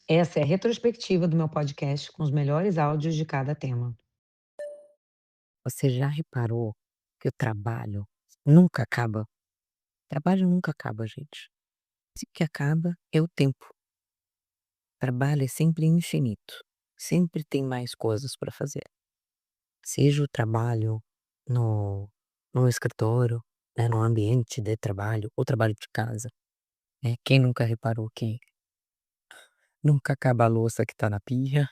Essa é a retrospectiva do meu podcast com os melhores áudios de cada tema. Você já reparou que o trabalho nunca acaba? Trabalho nunca acaba, gente. O que acaba é o tempo. Trabalho é sempre infinito. Sempre tem mais coisas para fazer. Seja o trabalho no, no escritório, né, no ambiente de trabalho, ou trabalho de casa. Né? Quem nunca reparou que nunca acaba a louça que tá na pia?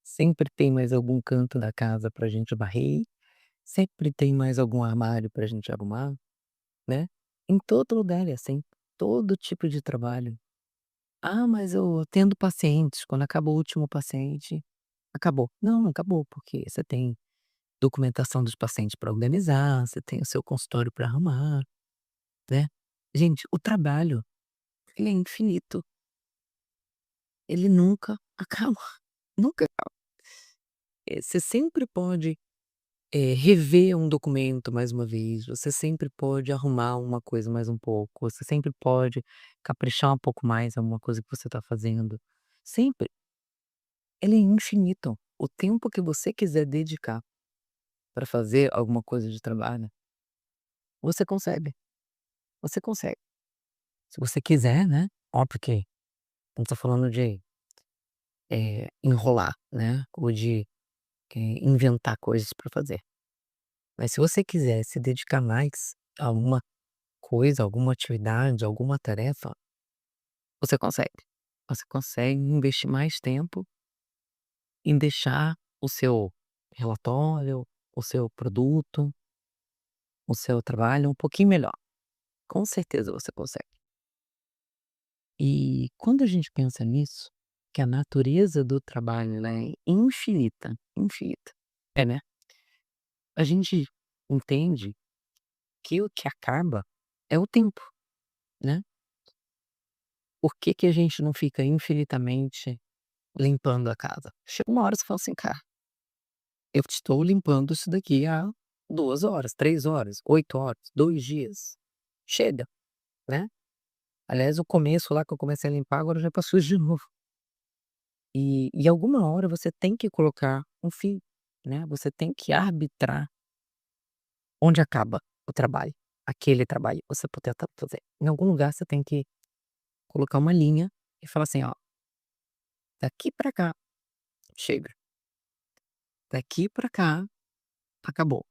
Sempre tem mais algum canto da casa pra gente varrer? Sempre tem mais algum armário pra gente arrumar? Né. Em todo lugar é assim, todo tipo de trabalho. "Ah, mas eu atendo pacientes, quando acabou o último paciente, acabou". Não, acabou, porque você tem documentação dos pacientes para organizar, você tem o seu consultório para arrumar, né. Gente, o trabalho, ele é infinito, ele nunca acaba, nunca acaba. Você sempre pode rever um documento mais uma vez, você sempre pode arrumar uma coisa mais um pouco, você sempre pode caprichar um pouco mais em alguma coisa que você está fazendo. Sempre. Ele é infinito. O tempo que você quiser dedicar para fazer alguma coisa de trabalho, você consegue. Você consegue. Se você quiser, né? Óbvio que não tô falando de enrolar, né? Ou de inventar coisas para fazer. Mas se você quiser se dedicar mais a uma coisa, alguma atividade, alguma tarefa, você consegue. Você consegue investir mais tempo em deixar o seu relatório, o seu produto, o seu trabalho um pouquinho melhor. Com certeza você consegue. E quando a gente pensa nisso, que a natureza do trabalho ela é infinita, infinita. É, né? A gente entende que o que acaba é o tempo, né? Por que que a gente não fica infinitamente limpando a casa? Chega uma hora você fala assim: "Cara, eu estou limpando isso daqui há 2 horas, 3 horas, 8 horas, 2 dias. Chega", né. Aliás, o começo lá que eu comecei a limpar, agora já tá sujo de novo. E alguma hora você tem que colocar um fim, né, você tem que arbitrar onde acaba o trabalho, aquele trabalho que você poder estar fazer. Em algum lugar você tem que colocar uma linha e falar assim: "Ó, daqui pra cá, chega. Daqui pra cá, acabou".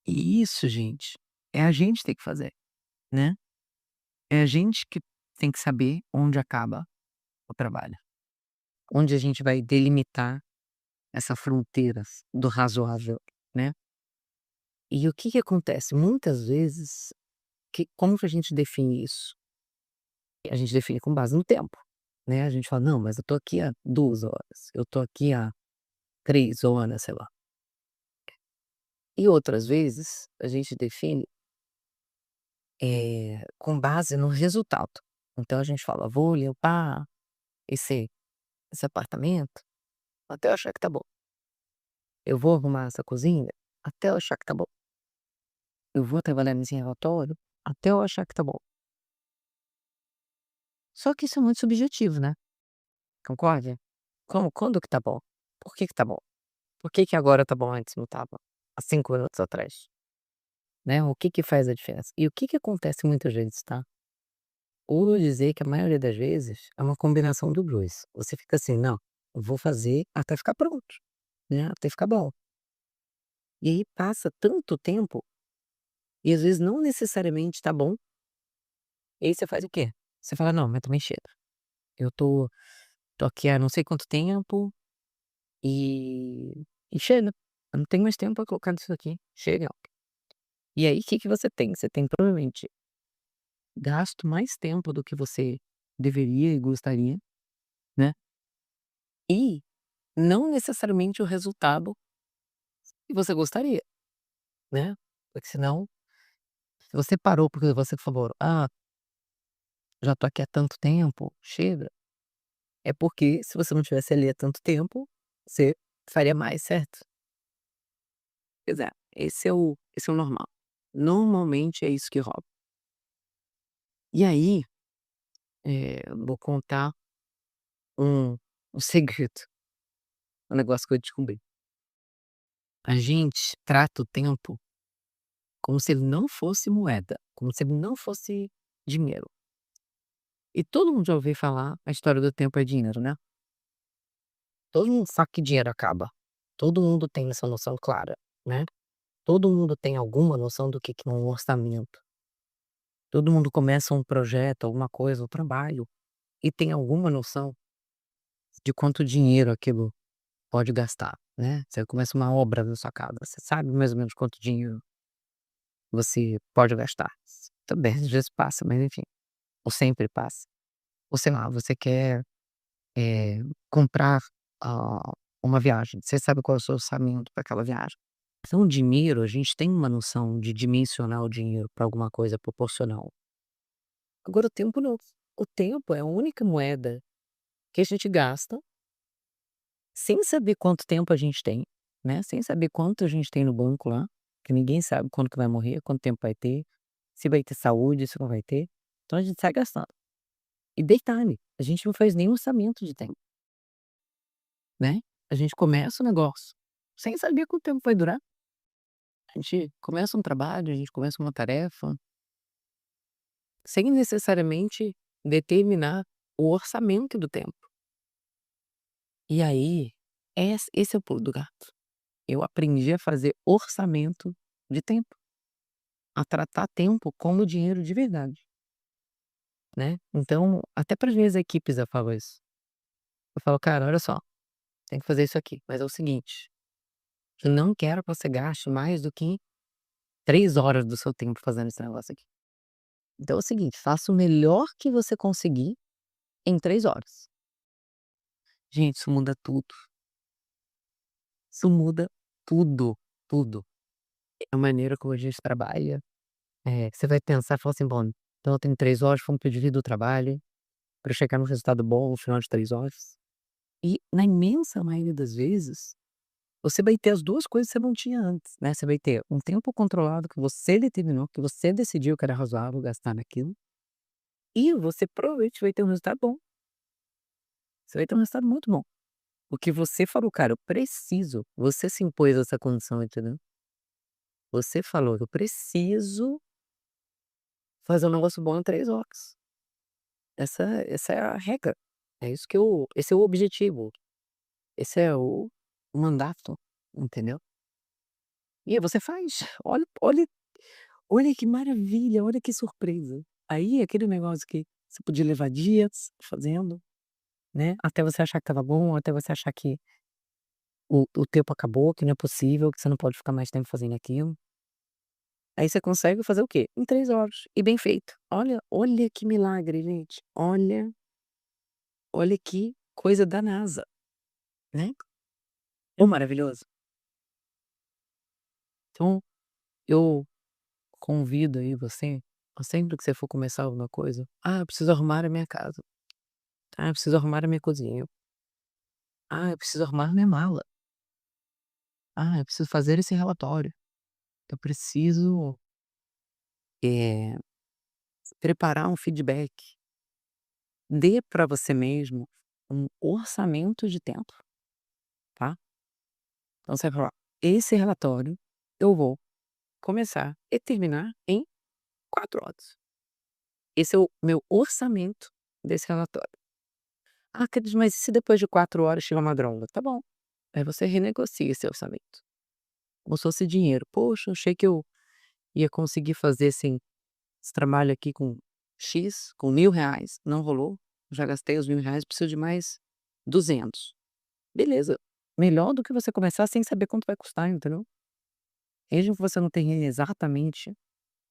E isso, gente, é a gente que tem que fazer, né. É a gente que tem que saber onde acaba o trabalho, onde a gente vai delimitar essa fronteiras do razoável, né. E o que que acontece? Muitas vezes, como que a gente define isso? A gente define com base no tempo, né. A gente fala: "Não, mas eu tô aqui há 2 horas, eu tô aqui há 3 horas", sei lá. E outras vezes, a gente define, com base no resultado. Então a gente fala: "Vou limpar esse esse apartamento até eu achar que tá bom. Eu vou arrumar essa cozinha até eu achar que tá bom. Eu vou trabalhar nesse relatório até eu achar que tá bom". Só que isso é muito subjetivo, né, concorda? Quando que tá bom? Por que que tá bom? Por que que agora tá bom, antes não estava? Há 5 minutos atrás, né, o que que faz a diferença? E o que que acontece muitas vezes, tá? Ou vou dizer que a maioria das vezes é uma combinação do 2. Você fica assim: "Não, eu vou fazer até ficar pronto, né, até ficar bom". E aí passa tanto tempo e às vezes não necessariamente tá bom, e aí você faz o quê? Você fala: "Não, mas também chega. Eu tô aqui há não sei quanto tempo e chega. Eu não tenho mais tempo pra colocar nisso aqui, chega". E aí o que que você tem? Você tem provavelmente gasto mais tempo do que você deveria e gostaria, né, e não necessariamente o resultado que você gostaria, né. Porque senão, se você parou porque você falou: "Ah, já tô aqui há tanto tempo, chega", é porque se você não tivesse ali há tanto tempo, você faria mais, certo? Pois é, esse é o normal. Normalmente é isso que rola. E aí, vou contar um segredo, um negócio que eu descobri. A gente trata o tempo como se ele não fosse moeda, como se ele não fosse dinheiro. E todo mundo já ouviu falar a história do tempo é dinheiro, né. Todo mundo sabe que dinheiro acaba. Todo mundo tem essa noção clara, né. Todo mundo tem alguma noção do que é um orçamento. Todo mundo começa um projeto, alguma coisa, um trabalho, e tem alguma noção de quanto dinheiro aquilo pode gastar, né. Você começa uma obra na sua casa, você sabe mais ou menos quanto dinheiro você pode gastar. Também às vezes passa, mas enfim, ou sempre passa. Ou sei lá, você quer, comprar, ah, uma viagem, você sabe qual é o seu orçamento para aquela viagem. Então o dinheiro, a gente tem uma noção de dimensionar o dinheiro para alguma coisa proporcional. Agora o tempo não. O tempo é a única moeda que a gente gasta sem saber quanto tempo a gente tem, né, sem saber quanto a gente tem no banco lá, que ninguém sabe quando que vai morrer, quanto tempo vai ter, se vai ter saúde, se não vai ter. Então a gente sai gastando. E detalhe, a gente não faz nem orçamento de tempo, né. A gente começa o negócio sem saber quanto tempo vai durar. A gente começa um trabalho, a gente começa uma tarefa, sem necessariamente determinar o orçamento do tempo. E aí, esse é o pulo do gato. Eu aprendi a fazer orçamento de tempo, a tratar tempo como dinheiro de verdade, né. Então, até para as minhas equipes eu falo isso. Eu falo: "Cara, olha só, tem que fazer isso aqui, mas é o seguinte, eu não quero que você gaste mais do que 3 horas do seu tempo fazendo esse negócio aqui. Então é o seguinte, faça o melhor que você conseguir em 3 horas". Gente, isso muda tudo. Isso muda tudo, tudo. A maneira como a gente trabalha, você vai pensar e falar assim: "Bom, então eu tenho 3 horas, vamos dividir do trabalho para chegar num resultado bom no final de 3 horas". E na imensa maioria das vezes, você vai ter as 2 coisas que você não tinha antes, né. Você vai ter um tempo controlado que você determinou, que você decidiu que era razoável gastar naquilo, e você provavelmente vai ter um resultado bom. Você vai ter um resultado muito bom. Porque você falou: "Cara, eu preciso", você se impôs essa condição, entendeu. Você falou: "Eu preciso fazer um negócio bom em 3 horas". Essa é a regra. É isso que eu esse é o objetivo, esse é o mandato, entendeu. E aí você faz. Olha que maravilha, olha que surpresa. Aí aquele negócio que você podia levar dias fazendo, né, até você achar que estava bom, até você achar que o tempo acabou, que não é possível, que você não pode ficar mais tempo fazendo aquilo. Aí você consegue fazer o quê? Em 3 horas, e bem feito. Olha que milagre, gente. Olha que coisa da NASA, né. É maravilhoso. Então, eu convido aí você, a sempre que você for começar alguma coisa: "Ah, eu preciso arrumar a minha casa. Ah, eu preciso arrumar a minha cozinha. Ah, eu preciso arrumar minha mala. Ah, eu preciso fazer esse relatório. Eu preciso, eh, preparar um feedback". Dê para você mesmo um orçamento de tempo, tá. Então você vai falar: "Esse relatório eu vou começar e terminar em 4 horas. Esse é o meu orçamento desse relatório". "Ah, Cris, mas e se depois de 4 horas chega uma droga?". Tá bom, aí você renegocia esse orçamento, como se fosse dinheiro. "Poxa, achei que eu ia conseguir fazer, assim, esse trabalho aqui com X, com R$ 1.000, não rolou, já gastei os R$ 1.000, preciso de mais 200". Beleza, melhor do que você começar sem saber quanto vai custar, entendeu. Mesmo que você não tenha exatamente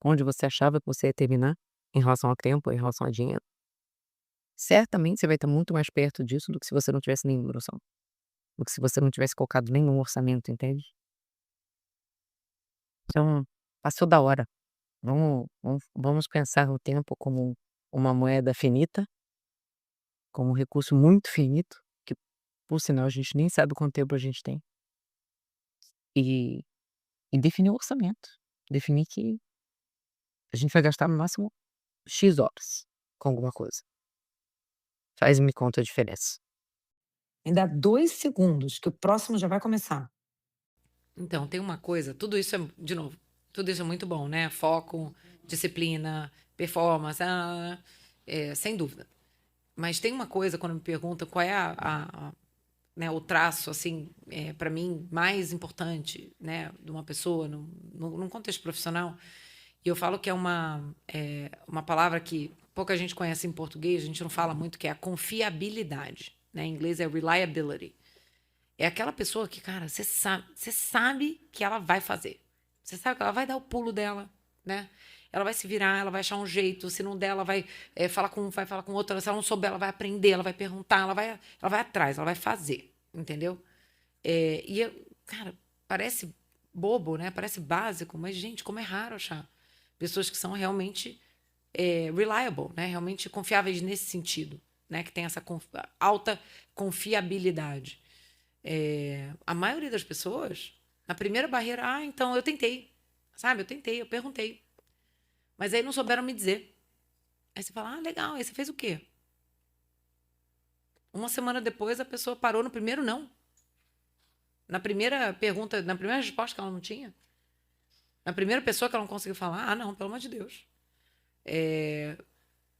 onde você achava que você ia terminar, em relação ao tempo, em relação a dinheiro, certamente você vai estar muito mais perto disso do que se você não tivesse nenhuma noção, do que se você não tivesse colocado nenhum orçamento, entende. Então, passou da hora. Vamos pensar o tempo como uma moeda finita, como um recurso muito finito, que por sinal a gente nem sabe quanto tempo a gente tem, e definir o orçamento. Definir que a gente vai gastar no máximo "X" horas com alguma coisa. Faz me conta a diferença. Ainda 2 segundos, que o próximo já vai começar. Então, tem uma coisa, tudo isso é, de novo, tudo isso é muito bom, né? Foco, disciplina, performance, sem dúvida. Mas tem uma coisa, quando me perguntam qual é né, o traço, assim, para mim, mais importante, né, de uma pessoa num contexto profissional, e eu falo que uma palavra que pouca gente conhece em português, a gente não fala muito, que é a confiabilidade, né? Em inglês é reliability. É aquela pessoa que, cara, você sabe que ela vai fazer. Você sabe que ela vai dar o pulo dela, né? Ela vai se virar, ela vai achar um jeito. Se não der, ela vai falar com um, vai falar com outro. Se ela não souber, ela vai aprender, ela vai perguntar, ela vai atrás, ela vai fazer, entendeu? Cara, parece bobo, né? Parece básico, mas, gente, como é raro achar pessoas que são realmente reliable, né? Realmente confiáveis nesse sentido, né? Que tem essa alta confiabilidade. A maioria das pessoas, na primeira barreira, então eu tentei, sabe? Eu tentei, eu perguntei. Mas aí não souberam me dizer. Aí você fala, legal, aí você fez o quê? Uma semana depois a pessoa parou no primeiro não. Na primeira pergunta, na primeira resposta que ela não tinha. Na primeira pessoa que ela não conseguiu falar, não, pelo amor de Deus.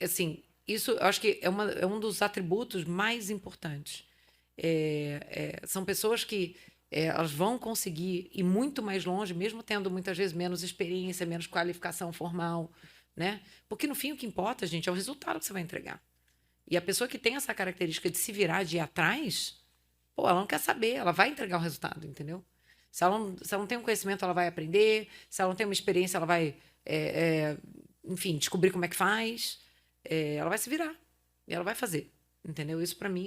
Assim, isso eu acho que é um dos atributos mais importantes. São pessoas que elas vão conseguir ir muito mais longe, mesmo tendo muitas vezes menos experiência, menos qualificação formal, né? Porque no fim o que importa, gente, é o resultado que você vai entregar. E a pessoa que tem essa característica de se virar, de ir atrás, pô, ela não quer saber, ela vai entregar o resultado, entendeu? Se ela não tem um conhecimento, ela vai aprender. Se ela não tem uma experiência, ela vai, enfim, descobrir como é que faz. Ela vai se virar e ela vai fazer, entendeu? Isso para mim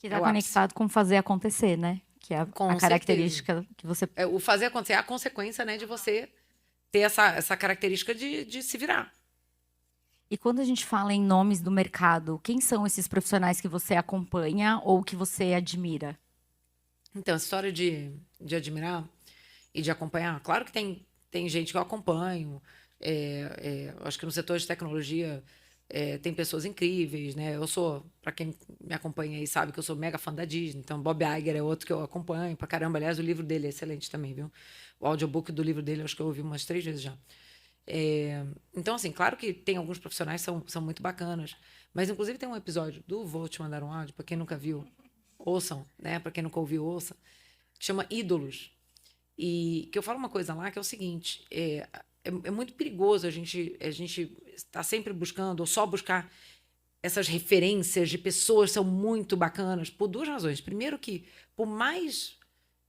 Que é tá o ápice. conectado com fazer acontecer, né? Que é a Com certeza. característica que você. O fazer acontecer é a consequência, né, de você ter essa característica de se virar. E quando a gente fala em nomes do mercado, quem são esses profissionais que você acompanha ou que você admira? Então, essa história de admirar e de acompanhar, claro que tem gente que eu acompanho. Acho que no setor de tecnologia tem pessoas incríveis, né? Eu sou, para quem me acompanha aí sabe que eu sou mega fã da Disney, então Bob Iger é outro que eu acompanho pra caramba. Aliás, o livro dele é excelente também, viu? O audiobook do livro dele, eu acho que eu ouvi umas 3 vezes já. Então, assim, claro que tem alguns profissionais que são muito bacanas, mas inclusive tem um episódio do Vou Te Mandar um Áudio, para quem nunca viu, ouçam, né? Para quem nunca ouviu, ouça, que chama Ídolos. E que eu falo uma coisa lá que é o seguinte: é muito perigoso a gente estar sempre buscando, ou só buscar essas referências de pessoas que são muito bacanas, por 2 razões. Primeiro, que por mais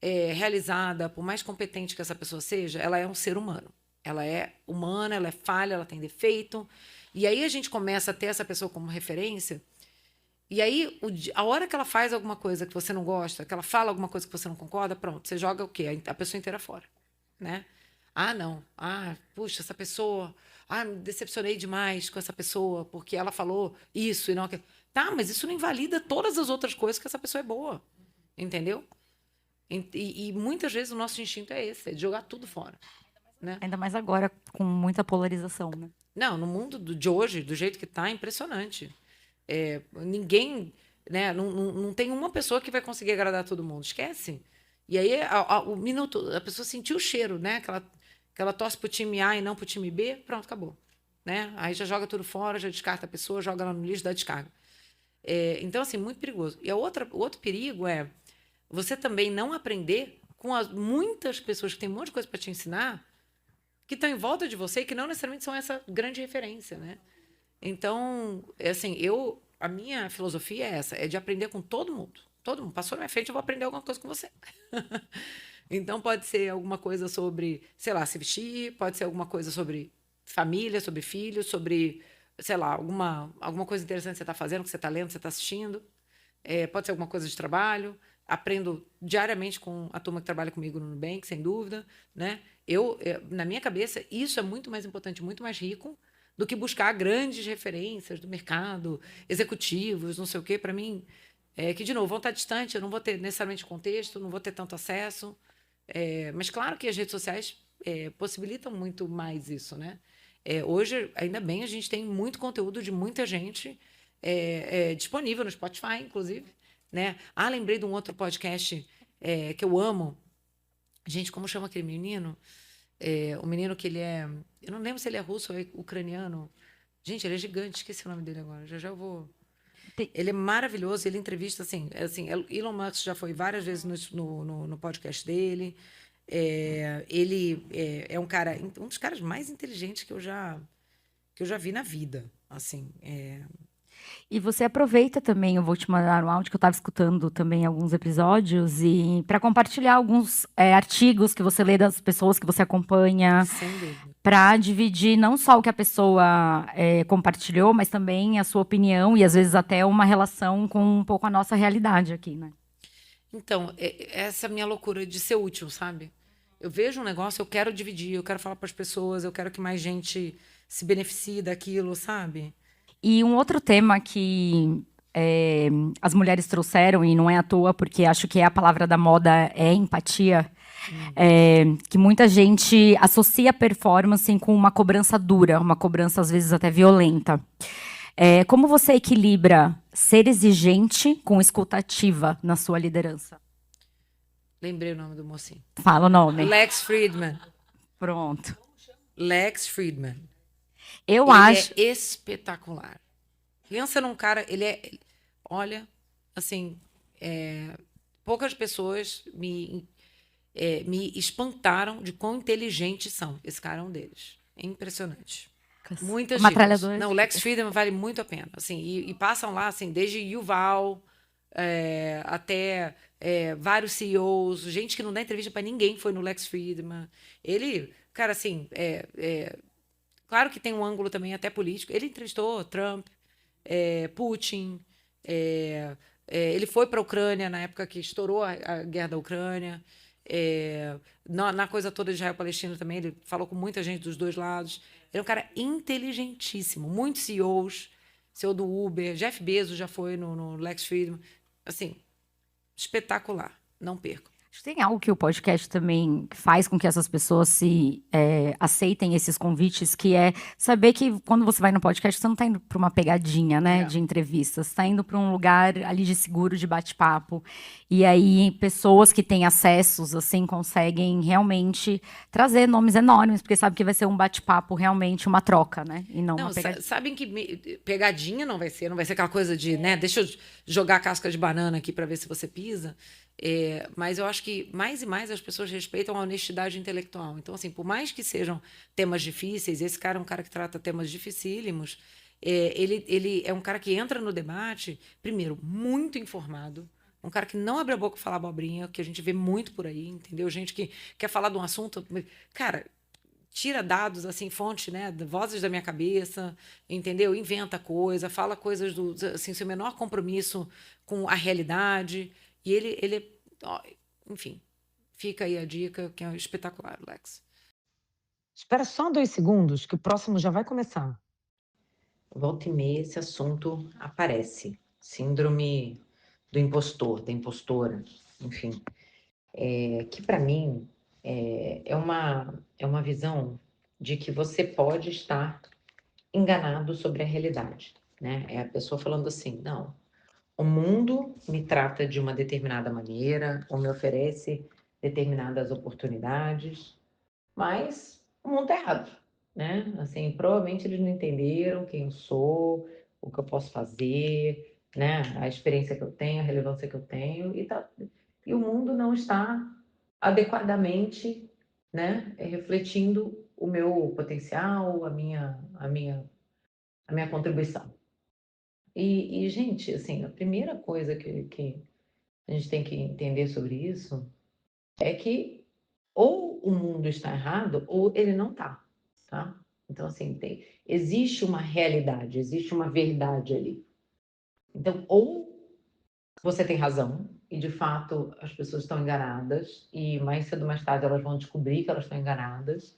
realizada, por mais competente que essa pessoa seja, ela é um ser humano. Ela é humana, ela é falha, ela tem defeito. E aí a gente começa a ter essa pessoa como referência. E aí, a hora que ela faz alguma coisa que você não gosta, que ela fala alguma coisa que você não concorda, pronto, você joga o quê? A pessoa inteira fora, né? Não. Puxa, essa pessoa. Me decepcionei demais com essa pessoa, porque ela falou isso e não aquilo. Tá, mas isso não invalida todas as outras coisas que essa pessoa é boa, entendeu? E muitas vezes o nosso instinto é esse, é de jogar tudo fora, né? Ainda mais agora, com muita polarização, né? Não, no mundo de hoje, do jeito que tá, é impressionante. Ninguém, né, não tem uma pessoa que vai conseguir agradar todo mundo, esquece. E aí, o minuto, a pessoa sentiu o cheiro, né, que ela torce pro time A e não pro time B, pronto, acabou. Né? Aí já joga tudo fora, já descarta a pessoa, joga ela no lixo, dá descarga. Então, assim, muito perigoso. E o outro perigo é você também não aprender com muitas pessoas que têm um monte de coisa para te ensinar, que estão em volta de você e que não necessariamente são essa grande referência, né? Então, assim, a minha filosofia é essa, é de aprender com todo mundo. Todo mundo passou na minha frente, eu vou aprender alguma coisa com você. Então, pode ser alguma coisa sobre, sei lá, se vestir, pode ser alguma coisa sobre família, sobre filhos, sobre, sei lá, alguma coisa interessante que você está fazendo, que você está lendo, que você está assistindo. Pode ser alguma coisa de trabalho. Aprendo diariamente com a turma que trabalha comigo no Nubank, sem dúvida, né? Na minha cabeça, isso é muito mais importante, muito mais rico do que buscar grandes referências do mercado, executivos, não sei o quê. Para mim, que, de novo, vão estar distante, eu não vou ter necessariamente contexto, não vou ter tanto acesso. Mas claro que as redes sociais possibilitam muito mais isso, né? Hoje, ainda bem, a gente tem muito conteúdo de muita gente disponível no Spotify, inclusive. né? Ah, lembrei de um outro podcast que eu amo. Gente, como chama aquele menino? O menino que ele é... Eu não lembro se ele é russo ou é ucraniano. Gente, ele é gigante, esqueci o nome dele agora. Já já eu vou... Tem- Ele é maravilhoso, ele entrevista, assim, Elon Musk já foi várias vezes no podcast dele. Ele é um cara, um dos caras mais inteligentes que eu já vi na vida, assim. E você aproveita também, eu vou te mandar um áudio que eu estava escutando também alguns episódios e para compartilhar alguns artigos que você lê das pessoas que você acompanha, Sem dúvida. para dividir não só o que a pessoa compartilhou, mas também a sua opinião e às vezes até uma relação com um pouco a nossa realidade aqui, né? Então, essa minha loucura de ser útil, sabe? Eu vejo um negócio, eu quero dividir, eu quero falar para as pessoas, eu quero que mais gente se beneficie daquilo, sabe? E um outro tema que as mulheres trouxeram, e não é à toa, porque acho que a palavra da moda é empatia, que muita gente associa performance com uma cobrança dura, uma cobrança às vezes até violenta. Como você equilibra ser exigente com escutativa na sua liderança? Lembrei o nome do mocinho. Fala o nome. Lex Friedman. Pronto. Lex Friedman. Eu Ele acho. é espetacular. Pensa num cara, olha, assim, poucas pessoas me espantaram de quão inteligentes são. Esse cara é um deles. É impressionante. Muitas Uma dicas. metralhadora. Não, o Lex Friedman vale muito a pena. Assim, e passam lá, assim, desde Yuval até vários CEOs, gente que não dá entrevista para ninguém foi no Lex Friedman. Ele, cara, assim, claro que tem um ângulo também até político. Ele entrevistou Trump, Putin, ele foi para a Ucrânia na época que estourou a guerra da Ucrânia. Na coisa toda de Israel-Palestina também, ele falou com muita gente dos dois lados. Ele é um cara inteligentíssimo. Muitos CEOs, CEO do Uber, Jeff Bezos já foi no Lex Friedman. Assim, espetacular. Não perco. Acho que tem algo que o podcast também faz com que essas pessoas se aceitem esses convites, que é saber que quando você vai no podcast, você não está indo para uma pegadinha, né, de entrevistas, você está indo para um lugar ali de seguro, de bate-papo. E aí, pessoas que têm acessos, assim, conseguem realmente trazer nomes enormes, porque sabe que vai ser um bate-papo, realmente uma troca, né, e não uma pegadinha. Sabem que pegadinha não vai ser aquela coisa de, né, deixa eu jogar a casca de banana aqui para ver se você pisa. Mas eu acho que mais e mais as pessoas respeitam a honestidade intelectual. Então, assim, por mais que sejam temas difíceis, esse cara é um cara que trata temas dificílimos, ele é um cara que entra no debate, primeiro, muito informado, um cara que não abre a boca para falar abobrinha, que a gente vê muito por aí, entendeu? Gente que quer falar de um assunto, cara, tira dados, assim, fonte, né, vozes da minha cabeça, entendeu? Inventa coisa, fala coisas assim, sem o menor compromisso com a realidade. E ele enfim, fica aí a dica, que é espetacular, Lex. Espera só 2 segundos que o próximo já vai começar. Volta e meia esse assunto aparece. Síndrome do impostor, da impostora, enfim. Que para mim é uma visão de que você pode estar enganado sobre a realidade, né? É a pessoa falando assim, não, o mundo me trata de uma determinada maneira, ou me oferece determinadas oportunidades, mas o mundo tá errado, né? Assim, provavelmente eles não entenderam quem eu sou, o que eu posso fazer, né? A experiência que eu tenho, a relevância que eu tenho, e o mundo não está adequadamente, né, refletindo o meu potencial, a minha contribuição. E, gente, assim, a primeira coisa que a gente tem que entender sobre isso é que ou o mundo está errado ou ele não está, tá? Então, assim, existe uma realidade, existe uma verdade ali. Então, ou você tem razão e, de fato, as pessoas estão enganadas e mais cedo ou mais tarde elas vão descobrir que elas estão enganadas,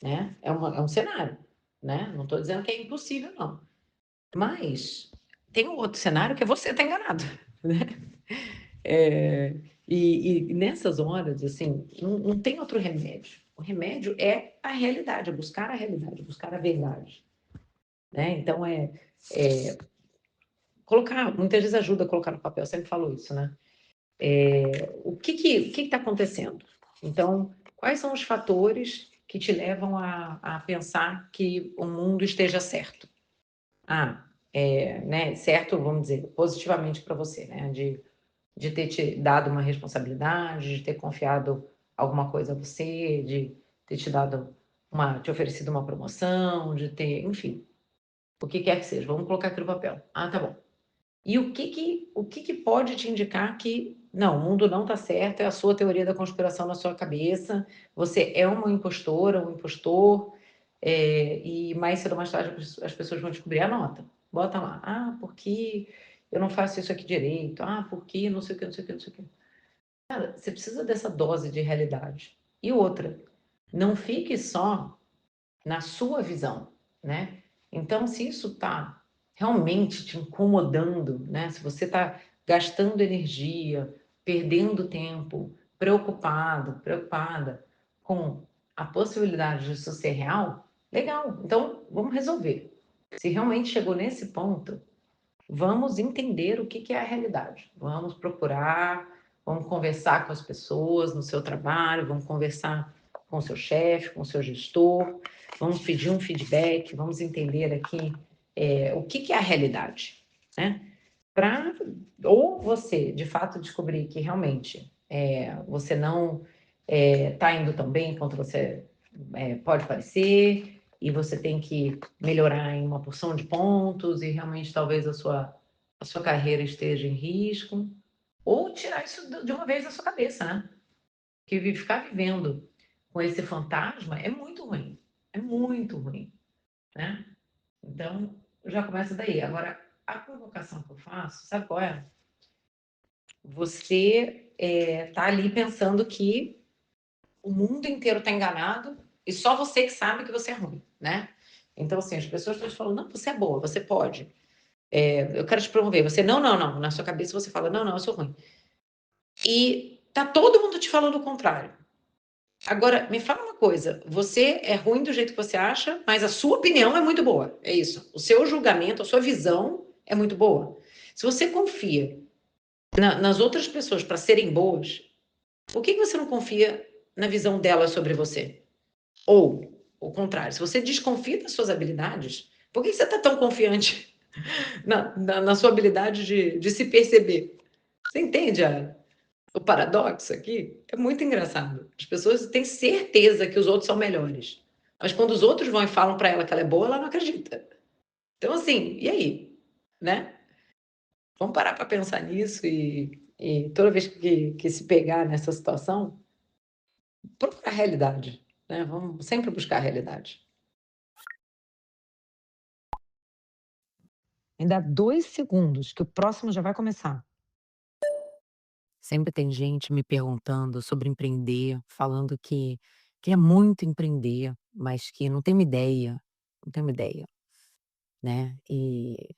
né? É um cenário, né? Não estou dizendo que é impossível, não. Mas tem um outro cenário que é você estar enganado, né? E nessas horas, assim, não tem outro remédio. O remédio é a realidade, é buscar a realidade, buscar a verdade, né? Então, colocar, muitas vezes ajuda a colocar no papel, eu sempre falo isso, né? O que está acontecendo? Então, quais são os fatores que te levam a pensar que o mundo esteja certo? Né, certo, vamos dizer, positivamente para você, né? De ter te dado uma responsabilidade, de ter confiado alguma coisa a você, de ter te oferecido uma promoção, de ter, enfim, o que quer que seja. Vamos colocar aqui no papel. Tá bom. E o que pode te indicar que não, o mundo não está certo, é a sua teoria da conspiração na sua cabeça, você é uma impostora, um impostor, e mais cedo ou mais tarde as pessoas vão descobrir. Anota, bota lá. Porque eu não faço isso aqui direito. Porque não sei o que, não sei o que, não sei o que. Cara, você precisa dessa dose de realidade. E outra, não fique só na sua visão, né? Então, se isso está realmente te incomodando, né? Se você está gastando energia, perdendo tempo, preocupada com a possibilidade disso ser real, legal. Então, vamos resolver. Se realmente chegou nesse ponto, vamos entender o que é a realidade. Vamos procurar, vamos conversar com as pessoas no seu trabalho, vamos conversar com o seu chefe, com o seu gestor, vamos pedir um feedback, vamos entender aqui o que é a realidade, né? Ou você, de fato, descobrir que realmente você não está indo tão bem quanto você pode parecer, e você tem que melhorar em uma porção de pontos, e realmente talvez a sua carreira esteja em risco, ou tirar isso de uma vez da sua cabeça, né? Que ficar vivendo com esse fantasma é muito ruim, né? Então, já começa daí. Agora, a provocação que eu faço, sabe qual é? Você tá ali pensando que o mundo inteiro está enganado e só você que sabe que você é ruim, né? Então, assim, as pessoas estão te falando, não, você é boa, você pode. Eu quero te promover. Você, não, não, não. Na sua cabeça você fala, não, não, eu sou ruim. E tá todo mundo te falando o contrário. Agora, me fala uma coisa, você é ruim do jeito que você acha, mas a sua opinião é muito boa. É isso. O seu julgamento, a sua visão é muito boa. Se você confia nas outras pessoas para serem boas, por que você não confia na visão delas sobre você? Ou, o contrário, se você desconfia das suas habilidades, por que você está tão confiante na sua habilidade de se perceber? Você entende o paradoxo aqui? É muito engraçado. As pessoas têm certeza que os outros são melhores. Mas quando os outros vão e falam para ela que ela é boa, ela não acredita. Então, assim, e aí? Né? Vamos parar para pensar nisso e toda vez que se pegar nessa situação, procurar a realidade. Né? Vamos sempre buscar a realidade. Ainda 2 segundos, que o próximo já vai começar. Sempre tem gente me perguntando sobre empreender, falando que quer muito empreender, mas que não tem uma ideia, não tem uma ideia, né. E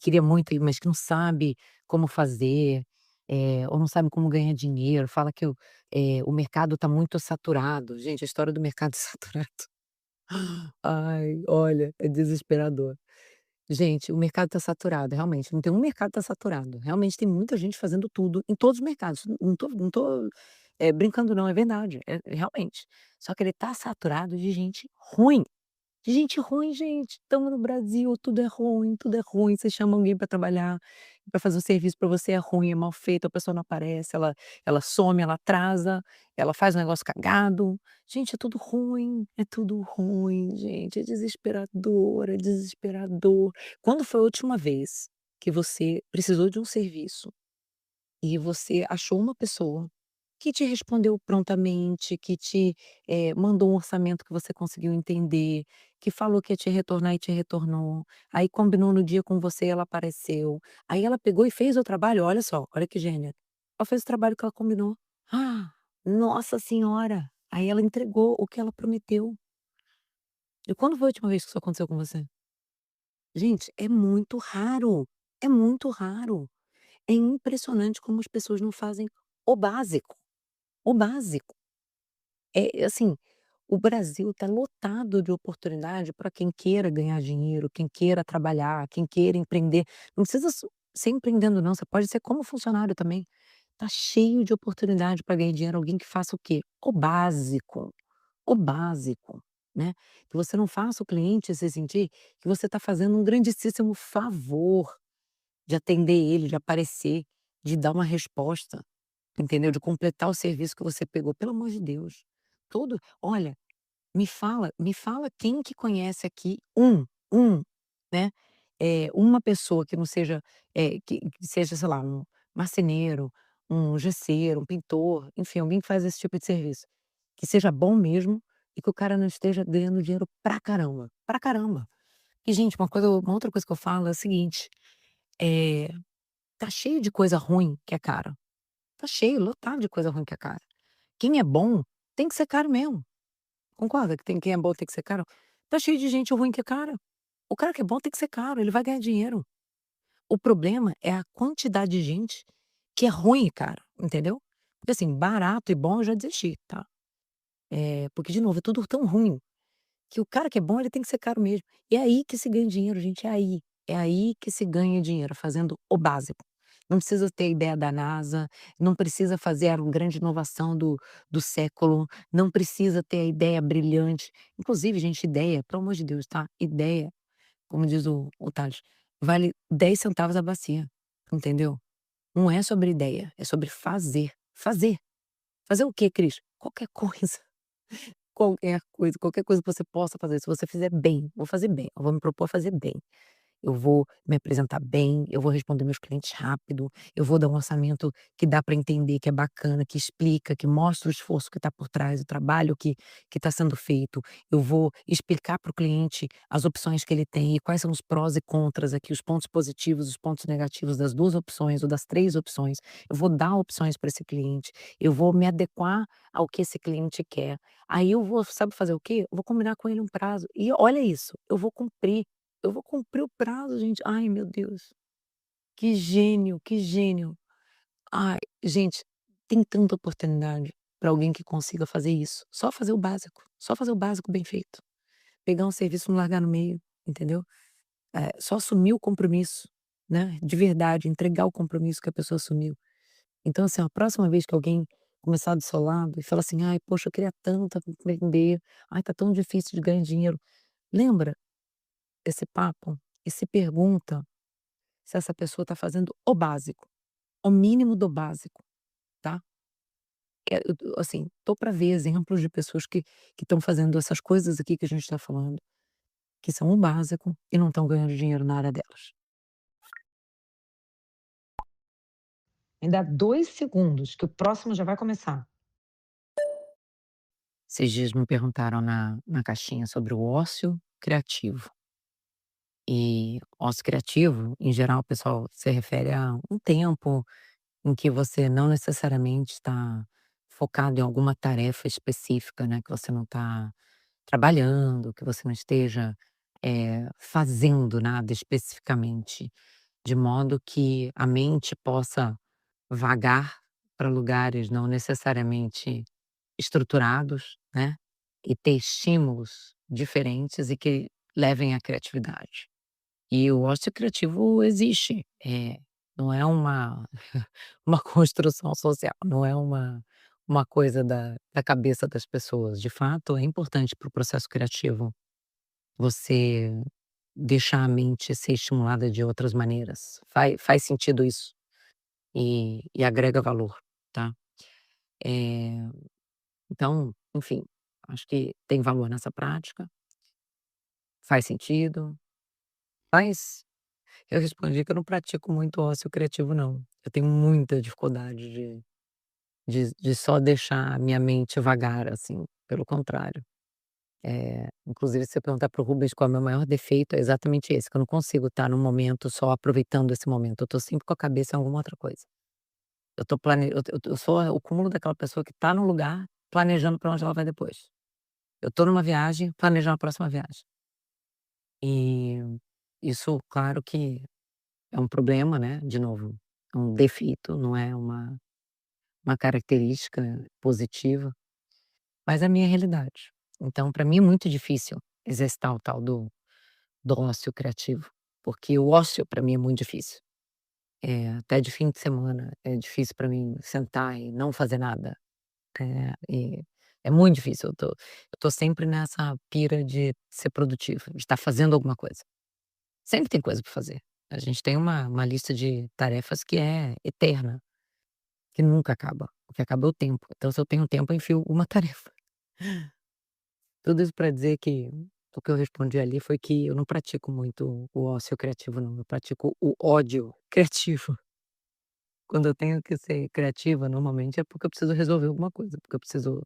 queria muito, mas que não sabe como fazer, ou não sabe como ganhar dinheiro, fala que o mercado está muito saturado. Gente, a história do mercado saturado, ai, olha, é desesperador. Gente, o mercado está saturado, realmente, não tem um mercado tá saturado, realmente tem muita gente fazendo tudo em todos os mercados, não tô, brincando não, é verdade, realmente. Só que ele tá saturado de gente ruim. Gente ruim, gente, estamos no Brasil, tudo é ruim, você chama alguém para trabalhar, para fazer um serviço para você, é ruim, é mal feito, a pessoa não aparece, ela some, ela atrasa, ela faz um negócio cagado. Gente, é tudo ruim, gente, é desesperador, é desesperador. Quando foi a última vez que você precisou de um serviço e você achou uma pessoa que te respondeu prontamente, que mandou um orçamento que você conseguiu entender, que falou que ia te retornar e te retornou, aí combinou no dia com você, ela apareceu, aí ela pegou e fez o trabalho, olha só, olha que gênia, ela fez o trabalho que ela combinou. Ah, nossa senhora! Aí ela entregou o que ela prometeu. E quando foi a última vez que isso aconteceu com você? Gente, é muito raro, é muito raro. É impressionante como as pessoas não fazem o básico, o básico. Assim, o Brasil está lotado de oportunidade para quem queira ganhar dinheiro, quem queira trabalhar, quem queira empreender. Não precisa ser empreendendo não, você pode ser como funcionário também. Tá cheio de oportunidade para ganhar dinheiro, alguém que faça o quê? O básico, né. Que você não faça o cliente se sentir que você está fazendo um grandíssimo favor de atender ele, de aparecer, de dar uma resposta, entendeu, de completar o serviço que você pegou, pelo amor de Deus. Todo olha, me fala quem que conhece aqui um, né, uma pessoa que não seja, que seja, sei lá, um marceneiro, um gesseiro, um pintor, enfim, alguém que faz esse tipo de serviço, que seja bom mesmo e que o cara não esteja ganhando dinheiro pra caramba, pra caramba. E gente, uma outra coisa que eu falo é o seguinte, eh, tá cheio de coisa ruim que é cara, tá cheio, lotado de coisa ruim que é cara. Quem é bom tem que ser caro mesmo. Concorda que quem é bom tem que ser caro? Tá cheio de gente ruim que é cara. O cara que é bom tem que ser caro, ele vai ganhar dinheiro. O problema é a quantidade de gente que é ruim e caro, entendeu? Porque assim, barato e bom eu já desisti, tá? Porque de novo, é tudo tão ruim, que o cara que é bom ele tem que ser caro mesmo. E é aí que se ganha dinheiro, gente, é aí. É aí que se ganha dinheiro, fazendo o básico. Não precisa ter a ideia da NASA, não precisa fazer a grande inovação do século, não precisa ter a ideia brilhante. Inclusive, gente, ideia, pelo amor de Deus, tá? Ideia, como diz o Tales, vale 10 centavos a bacia, entendeu? Não é sobre ideia, é sobre fazer. Fazer. Fazer o quê, Cris? Qualquer coisa. Qualquer coisa que você possa fazer, se você fizer bem, vou fazer bem, eu vou me propor a fazer bem. Eu vou me apresentar bem, eu vou responder meus clientes rápido, eu vou dar um orçamento que dá para entender, que é bacana, que explica, que mostra o esforço que está por trás, o trabalho que está sendo feito. Eu vou explicar para o cliente as opções que ele tem e quais são os prós e contras aqui, os pontos positivos, os pontos negativos das 2 opções ou das 3 opções. Eu vou dar opções para esse cliente, eu vou me adequar ao que esse cliente quer. Aí eu vou, sabe fazer o quê? Eu vou combinar com ele um prazo. E olha isso, eu vou cumprir o prazo, gente. Ai, meu Deus, que gênio, que gênio. Ai, gente, tem tanta oportunidade para alguém que consiga fazer isso. Só fazer o básico bem feito. Pegar um serviço, não largar no meio, entendeu? Só assumir o compromisso, né, de verdade, entregar o compromisso que a pessoa assumiu. Então, assim, a próxima vez que alguém começar do seu lado e falar assim: "Ai, poxa, eu queria tanto empreender. Ai, tá tão difícil de ganhar dinheiro", lembra esse papo e se pergunta se essa pessoa está fazendo o básico, o mínimo do básico, tá. Eu tô assim, tô para ver exemplos de pessoas que estão fazendo essas coisas aqui que a gente está falando, que são o básico e não estão ganhando dinheiro na área delas. Ainda 2 segundos, que o próximo já vai começar. Esses dias me perguntaram na caixinha sobre o ócio criativo. E ócio criativo, em geral, o pessoal se refere a um tempo em que você não necessariamente está focado em alguma tarefa específica, né, que você não está trabalhando, que você não esteja, fazendo nada especificamente, de modo que a mente possa vagar para lugares não necessariamente estruturados, né, e ter estímulos diferentes e que levem à criatividade. E o ócio criativo existe, não é uma uma construção social, não é uma coisa da cabeça das pessoas. De fato, é importante para o processo criativo você deixar a mente ser estimulada de outras maneiras. Faz sentido isso e agrega valor, tá. Eh, então, enfim, acho que tem valor nessa prática, faz sentido, mas eu respondi que eu não pratico muito ócio criativo não. Eu tenho muita dificuldade de só deixar a minha mente vagar, assim, pelo contrário. Inclusive se eu perguntar para o Rubens qual é o meu maior defeito, é exatamente esse, que eu não consigo estar no momento só aproveitando esse momento, eu tô sempre com a cabeça em alguma outra coisa. Eu tô eu sou o cúmulo daquela pessoa que tá no lugar, planejando para onde ela vai depois. Eu tô numa viagem, planejando a próxima viagem. E isso, claro que é um problema, né, de novo, é um defeito, não é uma característica positiva, mas é a minha realidade. Então para mim é muito difícil exercitar o tal do ócio criativo, porque o ócio para mim é muito difícil. Até de fim de semana é difícil para mim sentar e não fazer nada. E é muito difícil, eu tô sempre nessa pira de ser produtiva, de estar fazendo alguma coisa. Sempre tem coisa para fazer. A gente tem uma lista de tarefas que é eterna, que nunca acaba. O que acaba é o tempo. Então se eu tenho tempo, eu enfio uma tarefa. Tudo isso para dizer que o que eu respondi ali foi que eu não pratico muito o ócio criativo não, eu pratico o ódio criativo. Quando eu tenho que ser criativa, normalmente é porque eu preciso resolver alguma coisa, porque eu preciso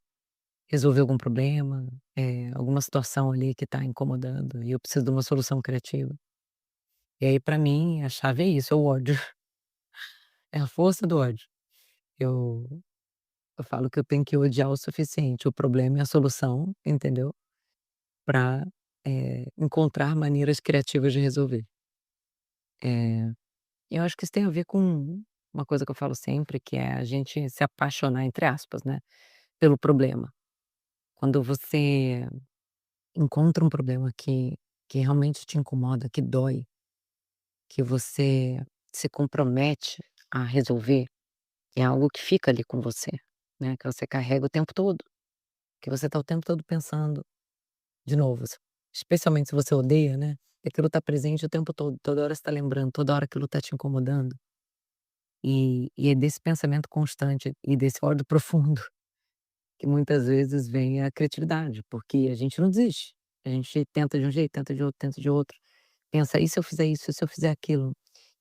resolver algum problema, alguma situação ali que está incomodando e eu preciso de uma solução criativa. E aí para mim a chave é isso, é o ódio, é a força do ódio. Eu eu falo que eu tenho que odiar o suficiente o problema e a solução, entendeu, para encontrar maneiras criativas de resolver. Eh, eu acho que isso tem a ver com uma coisa que eu falo sempre, que é a gente se apaixonar, entre aspas, né, pelo problema. Quando você encontra um problema que realmente te incomoda, que dói, que você se compromete a resolver, é algo que fica ali com você, né, que você carrega o tempo todo, que você tá o tempo todo pensando, de novo, especialmente se você odeia, né, aquilo tá presente o tempo todo, toda hora você tá lembrando, toda hora aquilo tá te incomodando, e é desse pensamento constante e desse ódio profundo que muitas vezes vem a criatividade, porque a gente não desiste, a gente tenta de um jeito, tenta de outro, tenta de outro. Pensa: "E se eu fizer isso? E se eu fizer aquilo?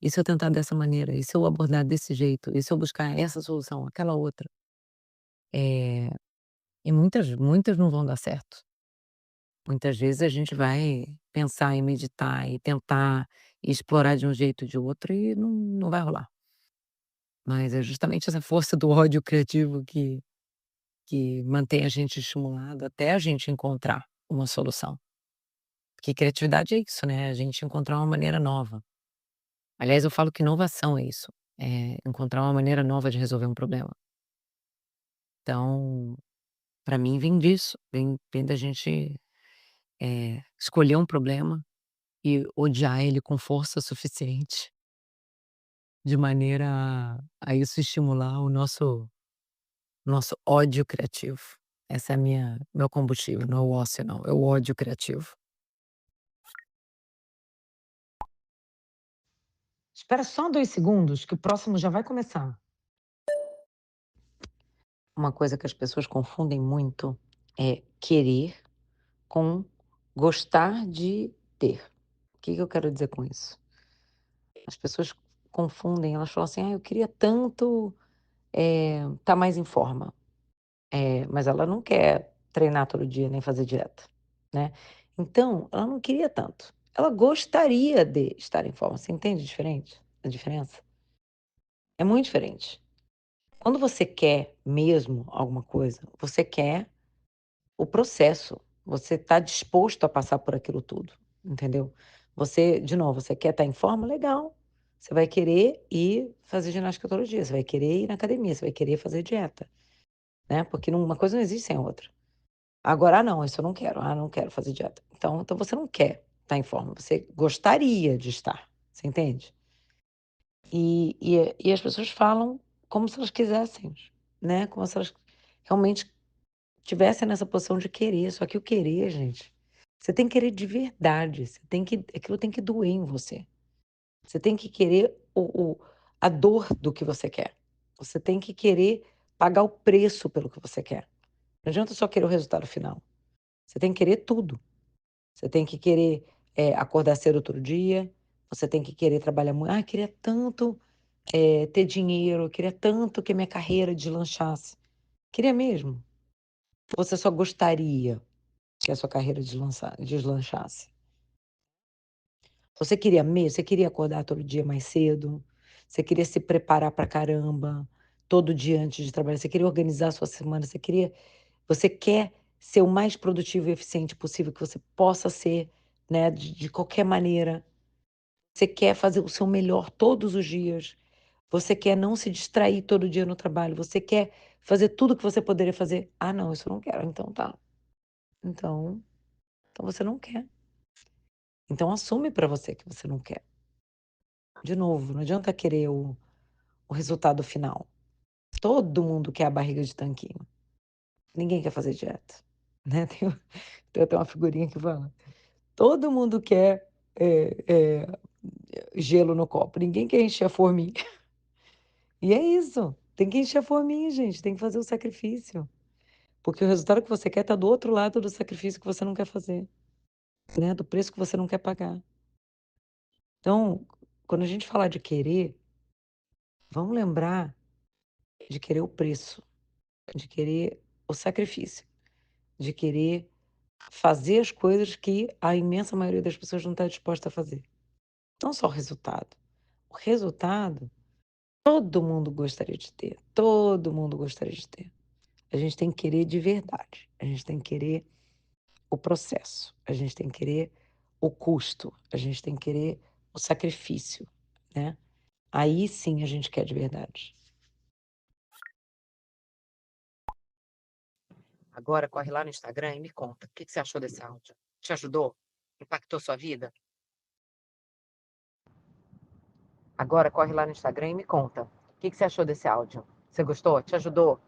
E se eu tentar dessa maneira? E se eu abordar desse jeito? E se eu buscar essa solução, aquela outra?". Eh, e muitas não vão dar certo. Muitas vezes a gente vai pensar e meditar e tentar e explorar de um jeito ou de outro e não vai rolar. Mas é justamente essa força do ódio criativo que mantém a gente estimulado até a gente encontrar uma solução. Porque criatividade é isso, né, a gente encontrar uma maneira nova. Aliás, eu falo que inovação é isso, é encontrar uma maneira nova de resolver um problema. Então, para mim vem disso, vem da gente, escolher um problema e odiar ele com força suficiente, de maneira a isso estimular o nosso ódio criativo. Essa é a minha meu combustível, não é o ócio não, é o ódio criativo. Espera só 2 segundos que o próximo já vai começar. Uma coisa que as pessoas confundem muito é querer com gostar de ter. O que que eu quero dizer com isso? As pessoas confundem, elas falam assim: "Ah, eu queria tanto, estar mais em forma", mas ela não quer treinar todo dia nem fazer dieta, né. Então, ela não queria tanto. Ela gostaria de estar em forma, você entende a diferença? É muito diferente. Quando você quer mesmo alguma coisa, você quer o processo, você está disposto a passar por aquilo tudo, entendeu? Você, de novo, você quer estar em forma? Legal. Você vai querer ir fazer ginástica todo dia, você vai querer ir na academia, você vai querer fazer dieta, né? Porque uma coisa não existe sem a outra. Agora, ah, não, isso eu não quero. Ah, não quero fazer dieta. Então você não quer estar em forma, você gostaria de estar, você entende? E as pessoas falam como se elas quisessem, né? Como se elas realmente tivessem nessa posição de querer, só que o querer, gente, você tem que querer de verdade, você tem que aquilo tem que doer em você. Você tem que querer a dor do que você quer. Você tem que querer pagar o preço pelo que você quer. Não adianta só querer o resultado final. Você tem que querer tudo. Você tem que querer, acordar cedo outro dia, você tem que querer trabalhar muito. "Ah, queria tanto, ter dinheiro, eu queria tanto que a minha carreira deslanchasse". Queria mesmo? Ou você só gostaria que a sua carreira deslanchasse? Você queria mesmo? Você queria acordar todo dia mais cedo? Você queria se preparar pra caramba, todo dia antes de trabalhar? Você queria organizar a sua semana? Você quer ser o mais produtivo e eficiente possível que você possa ser, né, de qualquer maneira. Você quer fazer o seu melhor todos os dias. Você quer não se distrair todo dia no trabalho. Você quer fazer tudo que você poderia fazer. "Ah, não, isso eu não quero". Então tá. Então então você não quer. Então assume pra você que você não quer. De novo, não adianta querer o resultado final. Todo mundo quer a barriga de tanquinho. Ninguém quer fazer dieta, né? Tem até uma figurinha que fala: todo mundo quer gelo no copo, ninguém quer encher a forminha. E é isso, tem que encher a forminha, gente, tem que fazer o sacrifício. Porque o resultado que você quer está do outro lado do sacrifício que você não quer fazer, né? Do preço que você não quer pagar. Então, quando a gente falar de querer, vamos lembrar de querer o preço, de querer o sacrifício, de querer fazer as coisas que a imensa maioria das pessoas não está disposta a fazer. Não só o resultado. O resultado, todo mundo gostaria de ter. Todo mundo gostaria de ter. A gente tem que querer de verdade. A gente tem que querer o processo. A gente tem que querer o custo. A gente tem que querer o sacrifício, né? Aí sim a gente quer de verdade. Agora corre lá no Instagram e me conta, o que você achou desse áudio? Te ajudou? Impactou sua vida? Agora corre lá no Instagram e me conta, o que você achou desse áudio? Você gostou? Te ajudou?